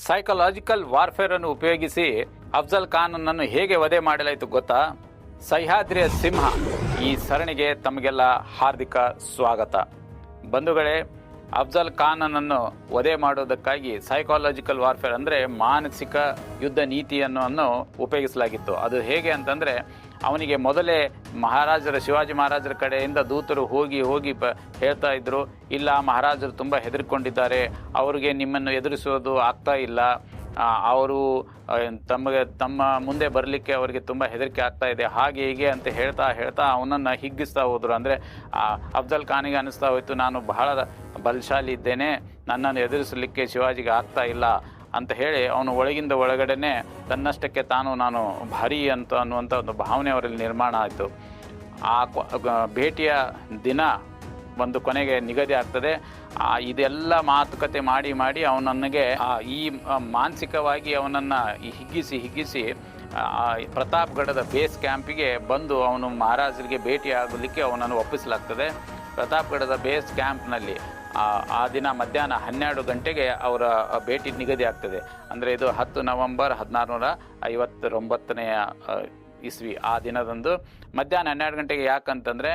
Psychological warfare ಅನ್ನು ಉಪಯೋಗಿಸಿ ಅಫ್ಜಲ್ ಖಾನ್ ಅನ್ನು ಹೇಗೆ ವಧೆ ಮಾಡಲಾಯಿತು ಗೊತ್ತಾ? ಸಹ್ಯಾದ್ರಿಯ ಸಿಂಹ ಈ ಸರಣಿಗೆ ತಮಗೆಲ್ಲ ಹಾರ್ದಿಕ ಸ್ವಾಗತ. ಬಂಧುಗಳೇ, ಅಫ್ಜಲ್ ಖಾನ್ ಅನ್ನು ವಧೆ ಮಾಡೋದಕ್ಕಾಗಿ ಸೈಕಾಲಜಿಕಲ್ ವಾರ್ಫೇರ್ ಅಂದರೆ ಮಾನಸಿಕ ಯುದ್ಧ ನೀತಿಯನ್ನು ಉಪಯೋಗಿಸಲಾಗಿತ್ತು. ಅದು ಹೇಗೆ ಅಂತಂದರೆ, ಅವನಿಗೆ ಮೊದಲೇ ಶಿವಾಜಿ ಮಹಾರಾಜರ ಕಡೆಯಿಂದ ದೂತರು ಹೋಗಿ ಹೇಳ್ತಾ ಇದ್ರು, ಇಲ್ಲ ಮಹಾರಾಜರು ತುಂಬ ಹೆದರಿಕೊಂಡಿದ್ದಾರೆ, ಅವರಿಗೆ ನಿಮ್ಮನ್ನು ಎದುರಿಸೋದು ಆಗ್ತಾ ಇಲ್ಲ, ಅವರು ತಮ್ಮ ಮುಂದೆ ಬರಲಿಕ್ಕೆ ಅವರಿಗೆ ತುಂಬ ಹೆದರಿಕೆ ಆಗ್ತಾ ಇದೆ, ಹಾಗೆ ಹೀಗೆ ಅಂತ ಹೇಳ್ತಾ ಅವನನ್ನು ಹಿಗ್ಗಿಸ್ತಾ ಹೋದರು. ಅಂದರೆ ಅಫ್ಜಲ್ ಖಾನಿಗೆ ಅನ್ನಿಸ್ತಾ ಹೋಯಿತು, ನಾನು ಬಹಳ ಬಲಶಾಲಿ ಇದ್ದೇನೆ, ನನ್ನನ್ನು ಎದುರಿಸಲಿಕ್ಕೆ ಶಿವಾಜಿಗೆ ಆಗ್ತಾ ಇಲ್ಲ ಅಂತ ಹೇಳಿ ಅವನು ಒಳಗಿಂದ ಒಳಗಡೆನೆ ತನ್ನಷ್ಟಕ್ಕೆ ನಾನು ಭಾರಿ ಅನ್ನುವಂಥ ಒಂದು ಭಾವನೆ ಅವರಲ್ಲಿ ನಿರ್ಮಾಣ ಆಯಿತು. ಆ ಭೇಟಿಯ ದಿನ ಒಂದು ಕೊನೆಗೆ ನಿಗದಿ ಆಗ್ತದೆ. ಇದೆಲ್ಲ ಮಾತುಕತೆ ಮಾಡಿ ಅವನಿಗೆ ಈ ಮಾನಸಿಕವಾಗಿ ಅವನನ್ನು ಹಿಗ್ಗಿಸಿ ಪ್ರತಾಪ್ಗಢದ ಬೇಸ್ ಕ್ಯಾಂಪಿಗೆ ಬಂದು ಅವನು ಮಹಾರಾಜರಿಗೆ ಭೇಟಿ ಆಗಲಿಕ್ಕೆ ಅವನನ್ನು ಒಪ್ಪಿಸಲಾಗ್ತದೆ. ಪ್ರತಾಪ್ಗಢದ ಬೇಸ್ ಕ್ಯಾಂಪ್ನಲ್ಲಿ ಆ ದಿನ ಮಧ್ಯಾಹ್ನ 12 ಗಂಟೆಗೆ ಅವರ ಭೇಟಿ ನಿಗದಿ ಆಗ್ತದೆ. ಅಂದರೆ ಇದು 10 ನವೆಂಬರ್ 1659 ಇಸ್ವಿ. ಆ ದಿನದಂದು ಮಧ್ಯಾಹ್ನ 12 ಗಂಟೆಗೆ. ಯಾಕಂತಂದರೆ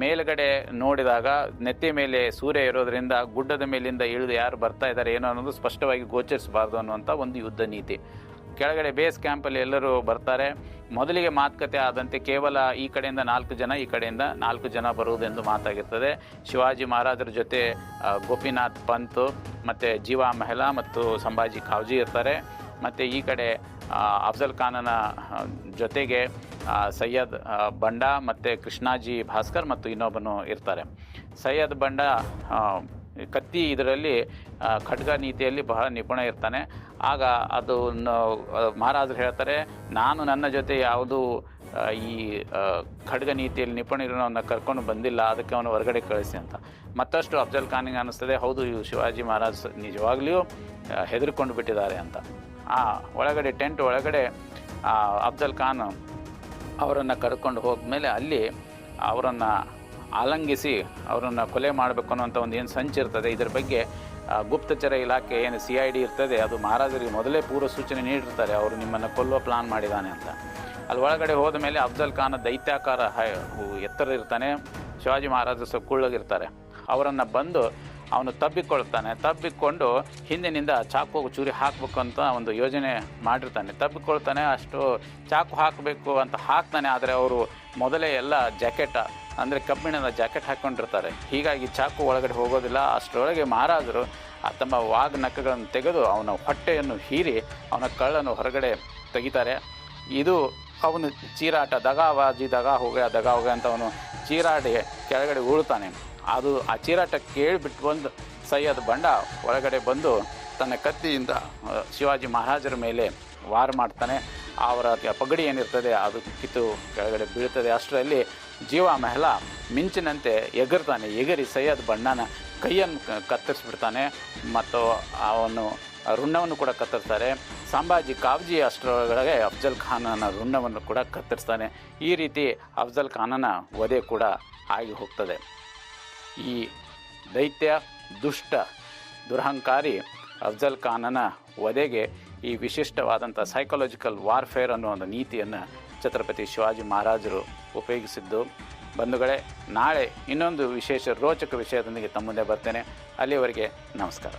ಮೇಲುಗಡೆ ನೋಡಿದಾಗ ನೆತ್ತಿ ಮೇಲೆ ಸೂರ್ಯ ಇರೋದರಿಂದ ಗುಡ್ಡದ ಮೇಲಿಂದ ಇಳಿದು ಯಾರು ಬರ್ತಾ ಇದ್ದಾರೆ ಏನೋ ಅನ್ನೋದು ಸ್ಪಷ್ಟವಾಗಿ ಗೋಚರಿಸಬಾರ್ದು ಅನ್ನುವಂಥ ಒಂದು ಯುದ್ಧ ನೀತಿ. ಕೆಳಗಡೆ ಬೇಸ್ ಕ್ಯಾಂಪಲ್ಲಿ ಎಲ್ಲರೂ ಬರ್ತಾರೆ. ಮೊದಲಿಗೆ ಮಾತುಕತೆ ಆದಂತೆ ಕೇವಲ ಈ ಕಡೆಯಿಂದ 4 ಜನ, ಈ ಕಡೆಯಿಂದ 4 ಜನ ಬರುವುದೆಂದು ಮಾತಾಗಿರ್ತದೆ. ಶಿವಾಜಿ ಮಹಾರಾಜರ ಜೊತೆ ಗೋಪಿನಾಥ್ ಪಂತ್ ಮತ್ತು ಜೀವಾ ಮೆಹ್ಲಾ ಮತ್ತು ಸಂಭಾಜಿ ಖಾವ್ಜಿ ಇರ್ತಾರೆ. ಮತ್ತು ಈ ಕಡೆ ಅಫ್ಜಲ್ ಖಾನನ ಜೊತೆಗೆ ಸೈಯದ್ ಬಂಡ ಮತ್ತು ಕೃಷ್ಣಾಜಿ ಭಾಸ್ಕರ್ ಮತ್ತು ಇನ್ನೊಬ್ಬನು ಇರ್ತಾರೆ. ಸೈಯದ್ ಬಂಡ ಕತ್ತಿ ಇದರಲ್ಲಿ ಖಡ್ಗ ನೀತಿಯಲ್ಲಿ ಬಹಳ ನಿಪುಣ ಇರ್ತಾನೆ. ಆಗ ಅದು ಮಹಾರಾಜರು ಹೇಳ್ತಾರೆ, ನಾನು ನನ್ನ ಜೊತೆ ಯಾವುದು ಈ ಖಡ್ಗ ನೀತಿಯಲ್ಲಿ ನಿಪುಣರನ್ನು ಕರ್ಕೊಂಡು ಬಂದಿಲ್ಲ, ಅದಕ್ಕೆ ಅವನು ಹೊರಗಡೆ ಕಳಿಸಿ ಅಂತ. ಮತ್ತಷ್ಟು ಅಫ್ಜಲ್ ಖಾನಿಗೆ ಅನ್ನಿಸ್ತದೆ, ಹೌದು ಇವು ಶಿವಾಜಿ ಮಹಾರಾಜ್ ನಿಜವಾಗ್ಲೂ ಹೆದರ್ಕೊಂಡು ಬಿಟ್ಟಿದ್ದಾರೆ ಅಂತ. ಒಳಗಡೆ ಟೆಂಟ್ ಒಳಗಡೆ ಅಫ್ಜಲ್ ಖಾನ್ ಅವರನ್ನು ಕರ್ಕೊಂಡು ಹೋದ್ಮೇಲೆ ಅಲ್ಲಿ ಅವರನ್ನು ಆಲಂಗಿಸಿ ಅವರನ್ನು ಕೊಲೆ ಮಾಡಬೇಕು ಅನ್ನೋಂಥ ಒಂದು ಏನು ಸಂಚಿರ್ತದೆ. ಇದರ ಬಗ್ಗೆ ಗುಪ್ತಚರ ಇಲಾಖೆ ಏನು CID ಇರ್ತದೆ, ಅದು ಮಹಾರಾಜರಿಗೆ ಮೊದಲೇ ಪೂರ್ವ ಸೂಚನೆ ನೀಡಿರ್ತಾರೆ, ಅವರು ನಿಮ್ಮನ್ನು ಕೊಲ್ಲುವ ಪ್ಲಾನ್ ಮಾಡಿದ್ದಾನೆ ಅಂತ. ಅಲ್ಲಿ ಒಳಗಡೆ ಹೋದ ಮೇಲೆ ಅಫ್ಜಲ್ ಖಾನ್ ದೈತ್ಯಾಕಾರ ಎತ್ತರ ಇರ್ತಾನೆ, ಶಿವಾಜಿ ಮಹಾರಾಜ ಕುಳ್ಳಗಿರ್ತಾರೆ. ಅವರನ್ನು ಬಂದು ಅವನು ತಬ್ಬಿಕೊಂಡು ಹಿಂದಿನಿಂದ ಚಾಕು ಚೂರಿ ಹಾಕಬೇಕು ಅಂತ ಒಂದು ಯೋಜನೆ ಮಾಡಿರ್ತಾನೆ. ತಬ್ಬಿಕೊಳ್ತಾನೆ, ಅಷ್ಟು ಚಾಕು ಹಾಕಬೇಕು ಅಂತ ಹಾಕ್ತಾನೆ. ಆದರೆ ಅವರು ಮೊದಲೇ ಎಲ್ಲ ಜಾಕೆಟ್ ಅಂದರೆ ಕಬ್ಬಿಣದ ಜಾಕೆಟ್ ಹಾಕ್ಕೊಂಡಿರ್ತಾರೆ, ಹೀಗಾಗಿ ಚಾಕು ಒಳಗಡೆ ಹೋಗೋದಿಲ್ಲ. ಅಷ್ಟರೊಳಗೆ ಮಹಾರಾಜರು ತಮ್ಮ ನಖಗಳನ್ನು ತೆಗೆದು ಅವನ ಹೊಟ್ಟೆಯನ್ನು ಹೀರಿ ಅವನ ಕಳ್ಳನ್ನು ಹೊರಗಡೆ ತೆಗಿತಾರೆ. ಇದು ಅವನು ಚೀರಾಟ, ದಗಾ ಹೋಗ ಅಂತ ಅವನು ಚೀರಾಡಿ ಕೆಳಗಡೆ ಉಳ್ತಾನೆ. ಅದು ಆ ಚೀರಾಟ ಕೇಳಿಬಿಟ್ಟು ಬಂದು ಸೈಯದ್ ಬಂಡ ಒಳಗಡೆ ಬಂದು ತನ್ನ ಕತ್ತಿಯಿಂದ ಶಿವಾಜಿ ಮಹಾರಾಜರ ಮೇಲೆ ವಾರ ಮಾಡ್ತಾನೆ. ಅವರ ಪಗಡಿ ಏನಿರ್ತದೆ ಅದು ಕಿತ್ತು ಕೆಳಗಡೆ ಬೀಳ್ತದೆ. ಅಷ್ಟರಲ್ಲಿ ಜೀವಾ ಮೆಹ್ಲಾ ಮಿಂಚಿನಂತೆ ಎಗರಿ ಸೈಯದ್ ಬಂಡನ ಕೈಯನ್ನು ಕತ್ತರಿಸ್ಬಿಡ್ತಾನೆ ಮತ್ತು ಅವನು ರುಂಡವನ್ನು ಕೂಡ ಕತ್ತರಿಸ್ತಾರೆ. ಸಂಭಾಜಿ ಖಾವ್ಜಿ ಅಷ್ಟರೊಳಗಡೆ ಅಫ್ಜಲ್ ಖಾನನ ರುಂಡವನ್ನು ಕೂಡ ಕತ್ತರಿಸ್ತಾನೆ. ಈ ರೀತಿ ಅಫ್ಜಲ್ ಖಾನನ ವಧೆ ಕೂಡ ಆಗಿ ಹೋಗ್ತದೆ. ಈ ದೈತ್ಯ ದುಷ್ಟ ದುರಹಂಕಾರಿ ಅಫ್ಜಲ್ ಖಾನನ ವಧೆಗೆ ಈ ವಿಶಿಷ್ಟವಾದಂಥ ಸೈಕಾಲಜಿಕಲ್ ವಾರ್ಫೇರ್ ಅನ್ನೋ ಒಂದು ನೀತಿಯನ್ನು ಛತ್ರಪತಿ ಶಿವಾಜಿ ಮಹಾರಾಜರು ಉಪಯೋಗಿಸಿದ್ದು. ಬಂಧುಗಳೇ, ನಾಳೆ ಇನ್ನೊಂದು ವಿಶೇಷ ರೋಚಕ ವಿಷಯದೊಂದಿಗೆ ತಮ್ಮ ಮುಂದೆ ಬರ್ತೇನೆ. ಅಲ್ಲಿಯವರೆಗೆ ನಮಸ್ಕಾರ.